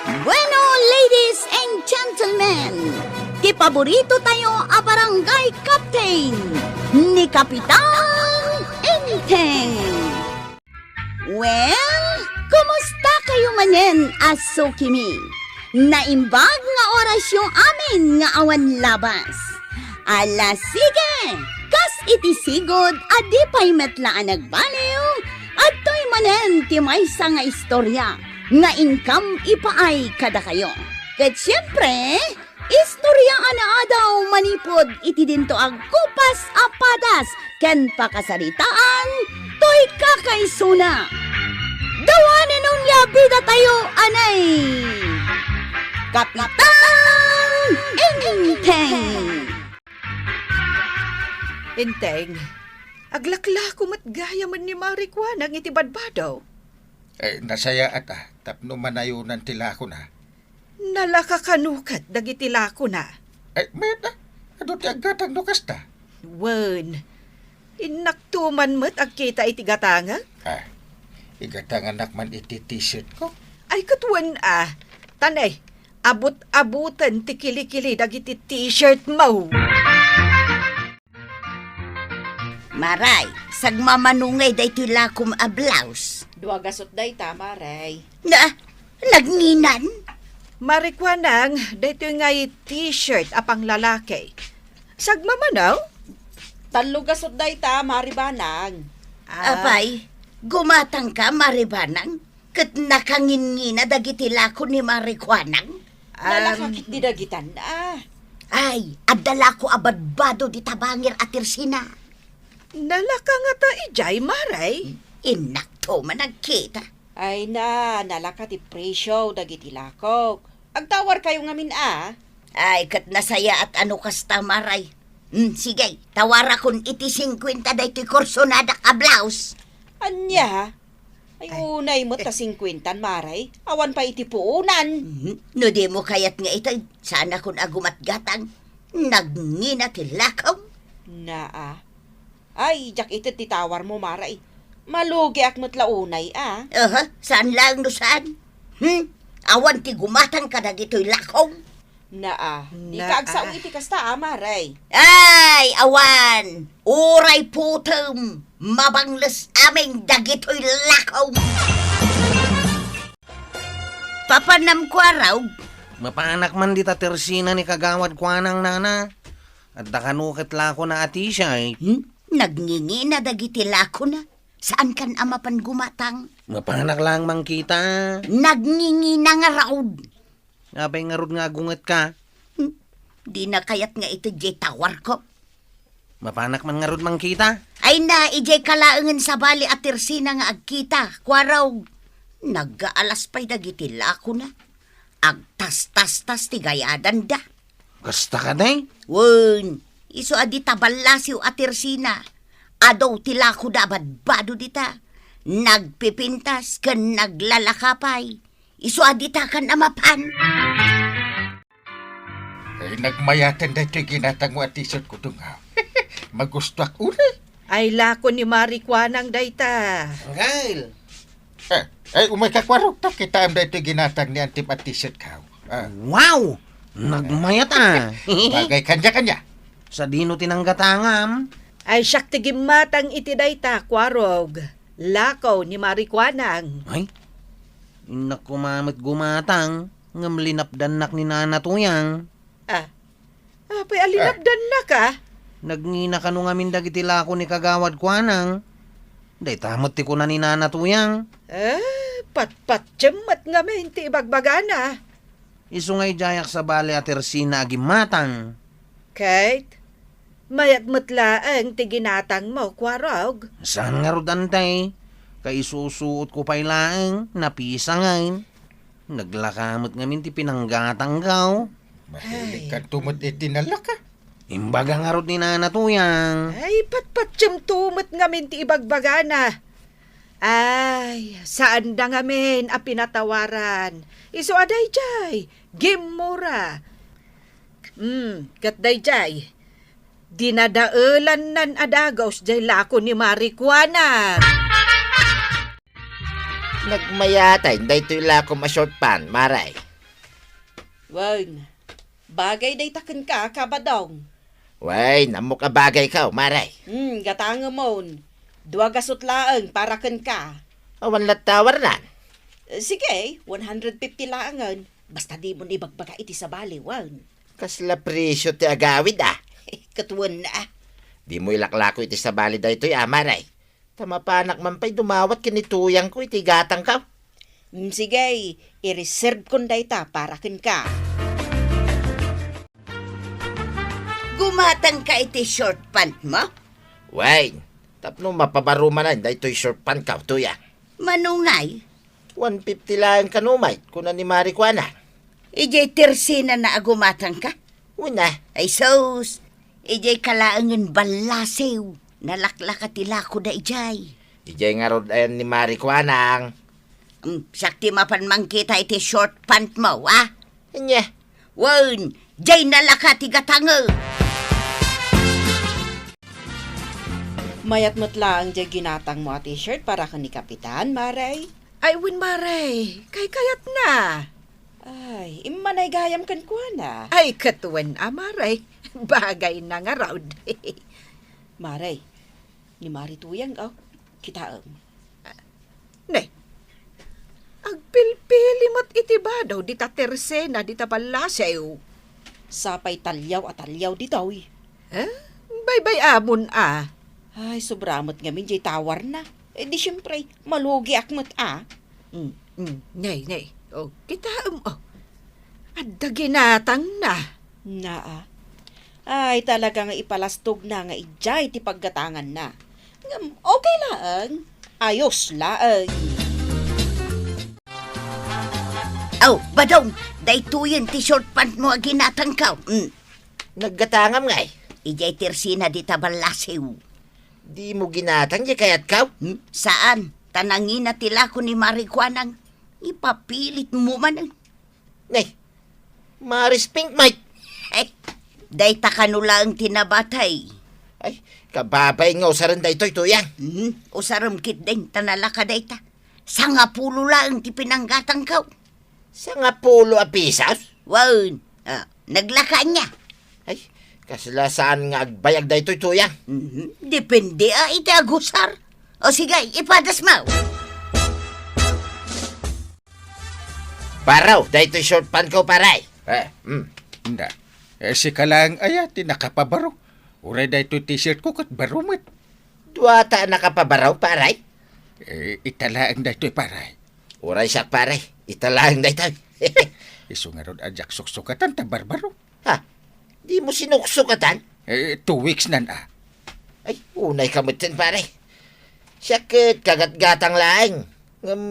Bueno, ladies and gentlemen, kipaborito tayo a barangay captain ni Kapitan Enteng. Well, kumusta kayo manen, aso kimi? Naimbag nga oras yung amin nga awan labas. Ala sige, kas iti sigod adi pa'y metlaan nagbaliw at to'y manen ti maysa nga istorya nga income ipaay kada kayo. Ket siyempre, istorya ana daw manipod iti dinto ag kupas apadas ken pakasaritaan to'y kakaisuna. Dawanan nung yabida tayo anay Kapitan Enteng. Enteng, aglakla kumat gaya man ni Marikwan ang itibadbadaw. Nasaya ata, tapno manayunan tila ko na. Nalakakanukat dagitila ko na. Meta, ano ti aggatang nukas ta? Wen, inaktuman mo't agkita itigatanga? Igatangan nakman iti t-shirt ko. Ay katuan tanay, abot-abutan ti kili-kili dagiti t-shirt mo. Maray, sagmamanungay day tilakom a blouse. Dua gasot day tama, Ray. Nagninan? Marikwanang, dito ngay t-shirt apang lalaki. Sagmamanaw? Talo gasot day ta, Maribanang. Abay, gumatang ka, Maribanang? Kat nakangin-ngina dagiti lako ni Marikwanang? Nalakakit di dagitan Ay, adala ko abadbado di tabangir at tirsina. Nalaka nga ta ijay, Maray. Inakto man nagkita. Ay nalaka ti presyo dagiti lakok. Agtawar kayo ngamin Ay, kat nasaya at ano kasta, Maray. Sige, tawara kun iti 50 da iti korsonada ka blouse. Anya? Ay unay mo ta 50, Maray. Awan pa iti puunan. No di mo kayat nga ito, sana kun agumat gatang. Nagngina ti lakaw. Ay, jak ito titawar mo, Maray. Malugi ak mo't launay, Saan lang no saan? Awan ti gumatang ka na dito'y lakaw. Di ka agsaong iti kasta, Maray. Ay, awan! Uray putem! Mabangles aming dagito'y lakaw. Papanam ko araw. Mapanak man di ta tersina ni kagawad kwa ng nana. At dakanukit lako na ati siya Nagngingi na dagiti lako na. Saan kan amapan gumatang? Mapanak lang mang kita. Nagngingi na nga raod. Ngapay nga rod nga gunget ka. Di na kayat nga ito jay tawar ko. Mapanak man nga rod mang kita. Ay na, ijay kalaangan sa bali at tirsina nga agkita. Kwaraw, nag-aalas pa'y dagiti lako na. Agtas-tas-tas ti gayadan da. Kasta ka day? Wen, iso adi tabalasiw at tirsina. Adaw ti lako da badbado dita. Nagpipintas kan naglalakapay. Iso adi ta kan amapan. Nagmayatan da ito'y ginatang mo at t-shirt ko dunga. Magusto ak uli. Ay lako ni Marikwanang dayta. Gail. Umay kakwarok ta kita am da ito'y ginatang ni antip at t-shirt ka. Wow! Nagmayat Bagay kanya-kanya. Sa dino tinanggatangam. Ay siyak tigimatang iti dayta, kwarog. Lakaw ni Marikwanang. Ay, inak kumamit gumatang. Ngam linapdanak ni nana tuyang. Apay alinapdan na ka? Nagngina ka nung amin dagiti lako ni kagawad kwanang. Day tamot ti ko na ni nana tuyang. Pat-pat-tiyam at nga menti ibagbagana. Isungay jayak sa bale at ersina agimatang. Kate, mayat matlaang tiginatang mo, kwarog. Saan nga rodantay? Kay susuot ko pa'y laang, napisangain. Naglakamot ngamin ti pinanggatang gaw. Mahilig ka tumot itinalaka. Imbaga nga rod ni nana tuyang. Ay, pat-pat-tiyam tumot nga menti ibagbagana. Ay, saan da ngamin a pinatawaran? Iso aday jay, gimura. Kat day jay, dinadaulan nan adagaws jay lako ni Marikwana. Nagmayatay, dahito yung lako ma-short pan, Maray. Wan, bagay day taken ka, kabadong. Way, namok ka bagay ka, maray. Gatanga mon. Dua gasot laang para ken ka. Awan latawar na. Sige, 150 laangan. Basta di mo ni bagbaga iti sa bali, wan. Kasla presyo ti agawid ah. Katuan na. Di mo ilaklako iti sa bali da ito'y maray. Tamapanak man pa'y dumawat kinituyang ko iti gatang ka. Sige, i-reserve kon dayta para ken ka. Gumatang ka iti short pant mo? Way, tapno mapabarumanan da ito'y short pan ka, tuya. Manungay, 150 lang kanumay, kuna ni Marikwana. ijay tersina na agumatang ka? Una, Ay sos, ijay kalaangan balasew. Nalaklaka tila ko da ijay. ijay nga rod ayan ni Marikwanang. Sakti mapan mang kita iti short pant mo, ah? Anya, Wan, jay nalaka ti gatanga. Mayat mutla ang jay ginatang mo at t-shirt para ka ni Kapitan, Maray. Ay, win maray. Kayat na. Ay, imanay gayam kan ko na. Ay, katuan maray. Bagay na nga raw. Maray, ni Marituyang, kita Ne. Agpilpili mo't itibadaw, di ta tersena, di ta palasew. sapay talyaw at talyaw ditaw eh. Eh? Bay-bay amon Ay, sobramot nga min jay tawar na. Di syempre, malugi akmat Nay. Oh, kita Adda ginatang na. Naa. Ay, talaga nga ipalastog na nga ijay ti paggatangan na. Ngam, okay lang. Ayos lang. Oh, badong, daytuyen ti short pant mo aginatang ka. naggatangam nga eh. Ijay tersina di tabalasew. Di mo ginatang di kayat ka. Saan? Tanangin na tila ko ni Marikwanang. Ipapilit mo man. Nay, Maris Pink Mike. Eh, dayta kanula ang tinabatay. Ay, kababay nga usaran da ito'y tuyang. Usaram kit din, tanalaka dayta. Sangapulo lang ti pinanggatang ka. Sa nga pulo a pisas. Wan, naglaka niya. Ay, kasla saan nga agbayag da ito'y tuyang. Depende iti agusar. O sige, ipadas mo. Paraw, da ito'y short pan ko paray. Hindi. Si kalang aya, tinakapabaro. Uray da ito t-shirt ko kat barumit. Duwata nakapabaraw paray. Italaang da ito'y paray. Uray siya paray, italaang da ito'y. Iso nga ron ajak suksukatan ta barbaro. Ha, di mo sinuksukatan? 2 weeks nan Ay, unay kamutin paray. Siya kagat-gatang laing.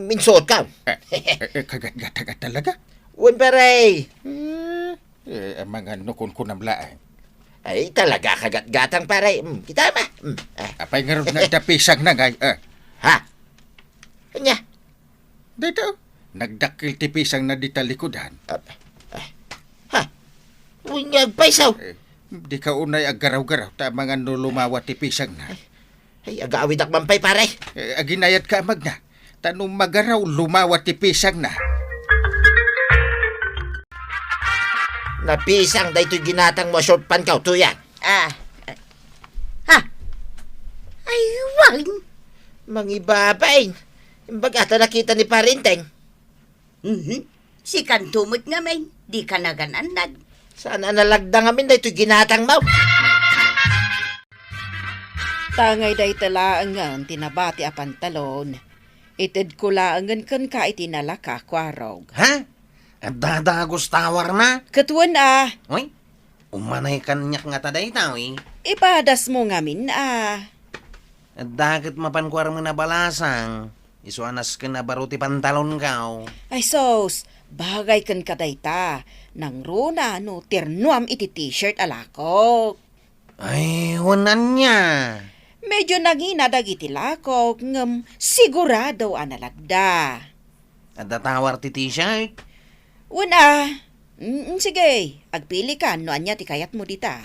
Minsot ka. Kagat-gatagat talaga. Uwan paray. Mga nukon ko namlaan. Ay, talaga kagat-gatang paray. Kita ba? Apay nga ron nga tapisang na ngay. Ha? Kanya? Dito, nagdakil tipisang na ditalikudhan. Ha? Unyag paisaw. Di ka unay agaraw-garaw ta mga nulumawa tipisang na. Ay, agawid akmampay paray. Aginayat ka magna. Tanong magaraw lumawa tipisang na. Napisang da ito'y ginatang mo short pan ka, tuyang. Ay, wag. Mangibabay. Imbagata nakita ni Parinteng. Si kantumot nga may, di ka nagananad. Sana nalagdang amin da ito'y ginatang mo. Tangay day talaangan tinabati a pantalon. Ited ko laangan kan ka itinalaka kwarog. Ha? Dadagos tawar na. Katuan Uy, umanay kanyak nga taday tao eh. ipadas mo ngamin Dagat mapankwar mo na balasang. Isuanas ka na baruti pantalon ka. Ay sos, bagay kan kadayta. Nang runa no ternuam iti t-shirt alako. Ay, wanan niya. Medyo nangina dagiti lakok ngem sigurado analagda. Datawar ti t-shirt. Una, sige, agpili ka no anya ti kayat mo dita.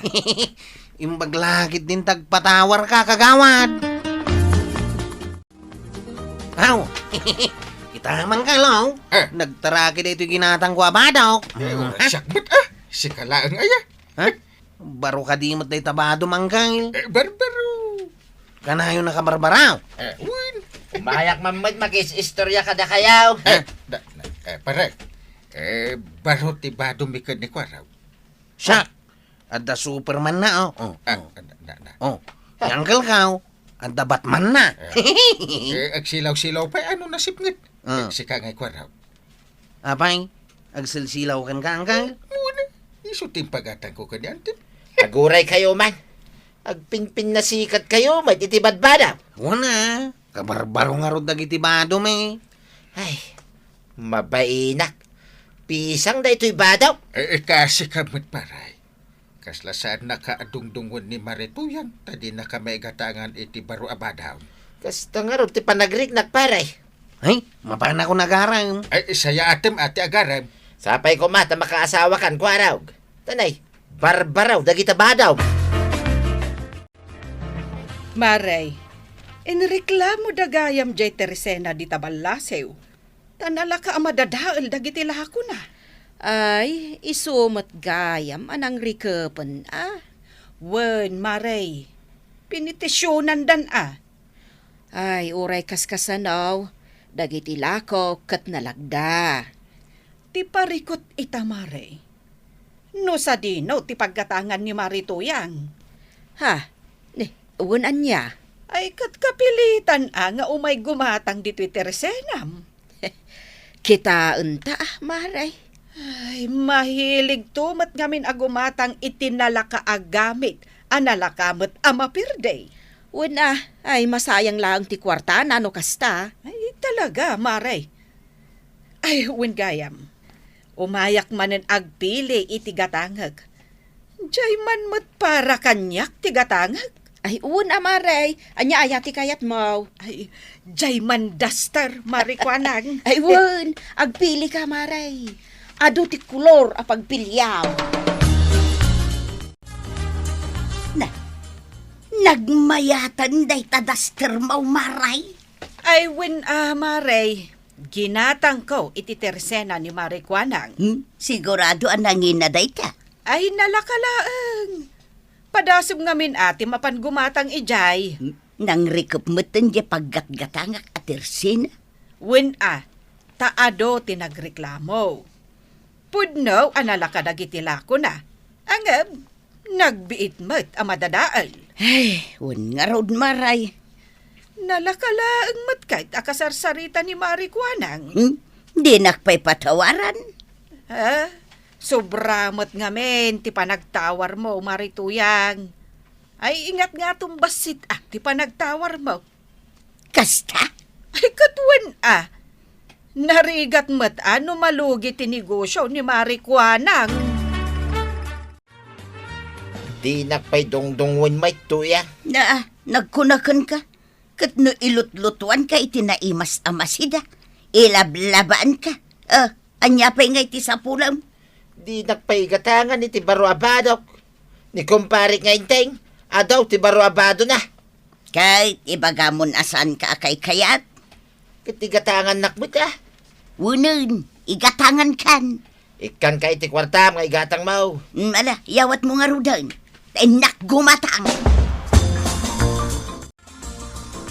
Imbaglagit din tagpatawar ka kagawad. Aw, Kita man kalaw. Nagtaraki dito ginatang ko abadaw. Sakmat si kalaang aya. Ha? Baro ka di mo't day tabado mangkal. Barbaro. Kanayo na kabarbaraw. Win. Mayak mamad makis-istorya ka da kayaw. Pare. Baro tibado mi ka ni Kwaraw. Siya. Adda Superman na, oh. Na. Oh. Yangkel ka, adda Batman na. Ag silaw-silaw pa, ano nasipngit? Si Kangay Kwaraw. Apay, agsilsilaw kan ka, angkal? Muna, isuting pagatan ko kanyantin. Aguray kayo man. Agpinpin na sikat kayo, may titibad ba daw? Wana, kabarbaro nga ro dagitibado, may. Ay, mabainak. Pisang da ito'y badaw. Kasi kamot paray. Kaslasan nakaadungdungon ni Marituyang, tadi na kami gatangan iti baro abadaw. Kasta nga ro, ti panagrik nagparay. Ay, mapana ko nagarang. Saya atem ati agaram. Sapay ko mata makaasawa kan Kwaraw. Tanay, barbaraw, dagita badaw. Maray, inreklamo dagayam jay Teresena di tabalasew. Tanala ka amadadaal dagiti lahako na. Ay, isumot gayam anang rikepen Wen, Maray, pinitisyonan dan Ay, uray kaskasanaw, dagiti lako kat nalagda. Ti parikot ita, Maray. No sa dino, ti paggatangan ni Marituyang. Uwan niya. Ay kat kapilitan nga umay gumatang dito'y Teresenam. Kita unta, Maray. Ay, mahilig tumat ngamin agumatang itinalaka agamit, analakamot amapirday. Una, ay masayang lang ti kwarta na no kasta. Ay, talaga, Maray. Ay, gayam. Umayak manen agpili iti gatangag. Diyay man mo't para kanyak ti gatangag. Ay, Maray. Anya ayati kayat mo. Ay, diyay man duster, marikwanang. Ay, agpili ka, Maray. Ado ti kulor a pagpilyaw. Nagmayatan day tadaster mau Maray. Ay, Maray. Ginatang ko iti Teresena ni Marikwanang. Sigurado anangin na day ta. Ay, nalakalaang. Padasog ngamin ati mapan gumatang ijay. Nang rikup mutin di paggatgatangak at Teresena. Taado tinagreklamo. Pudno, analaka dagiti lako na. Angab, nagbiit met amadadaal. Ay, nga rod Maray. Nalakalaang met kahit akasarsarita ni Marikwanang. Di nakpay patawaran. Sobramot ngamen, ti panagtawar mo, Marituyang. Ay, ingat nga tumbasit ti panagtawar mo. Kasta? Ay, katwan Narigat mat ano malugi ti negosyo ni Marikwanang. Di nakpay dongdongon may tuya. Nagkunakan ka. Kat no ilutlutuan ka iti naimas amasida. Ilablabaan ka. Anya pa nga iti sapulam. Di nakpay gatangan iti baro abadok. Ni kumpare nga inteng, adaw ti baro abado na. Kahit ibagamon asan ka kay kayat. Kitigatangan nakbut Wunan, igatangan kan. Ikan ka iti kwarta, mga igatang mau. Yawat mo nga rudan. Enak gumatang.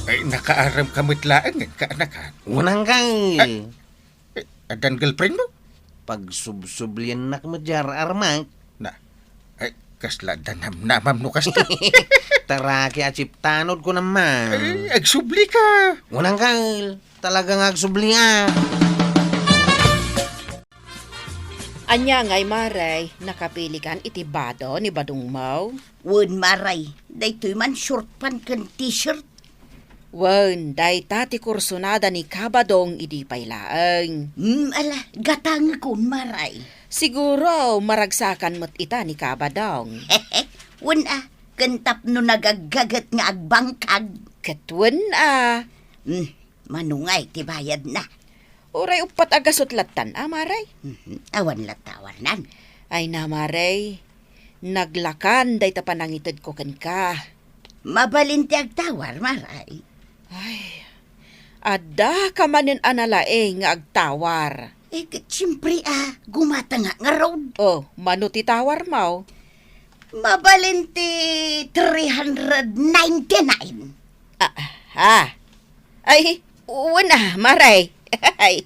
Ay, nakaaram kamutlaan kaanakan. Unang kay. Adan girlfriend mo? Pag subsublian nak mo jar armak. Kasla danam-namam no kasta. Taraki at tanod ko naman. Agsubli ka. Unang kay. Talagang agsubli Anya ngay, Maray, nakapilikan iti bado ni Badong Mau. Maray, daytoy man short pan kan t-shirt. Day tati kursunada ni Kabadong idi pailaang. Gatang ko, Maray. Siguro maragsakan mo't ita ni Kabadong. Kantap no nagagagat nga agbangkag. Katwan Manungay, tibayad na. Uray upat agasotlatan, Maray. Awan latawanan. Ay na, Maray. Naglakan, day tapanangitid ko kan ka. Mabalinti agtawar, Maray. Ay, Ada ka manin analae nga agtawar. Siyempre gumata nga road. Oh, manuti tawar mo. Mabalinti 399. Ay, wala, maray. Ay.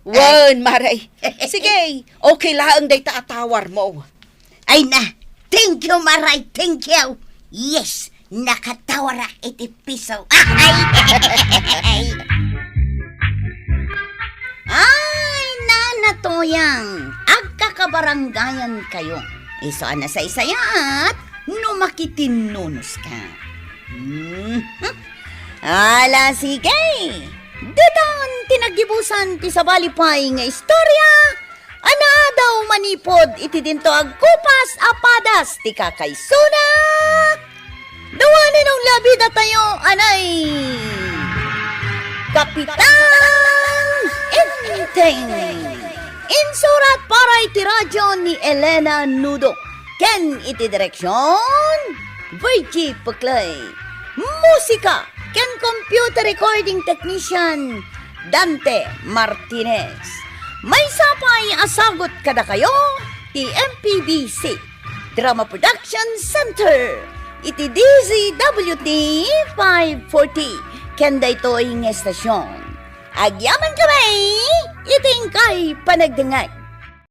Wan, maray. Sige, okay lang day taatawar mo. Ay na, thank you, Maray, thank you. Yes, nakatawara 80 piso. Ay, nanatoyang, agkakabaranggayan kayo. Iso na sa isayat, no makitinunus ka. Ala, sige. Dadan tinagibusan ti sabalipay nga istorya. Ana daw manipod iti dinto agkupas apadas ti kakaysuna. Dawanin ang labida tayo, anay. Kapitan Inteng. Insurat para iti radyo ni Elena Nudo. Ken iti direksyon Virgie Puklay. Musika ken computer recording technician Dante Martinez. May sapay asagot kada kayo ti MPBC Drama Production Center iti DZWT 540 ken daytoy nga estasyon. Agyaman kami iting kay panagdengag.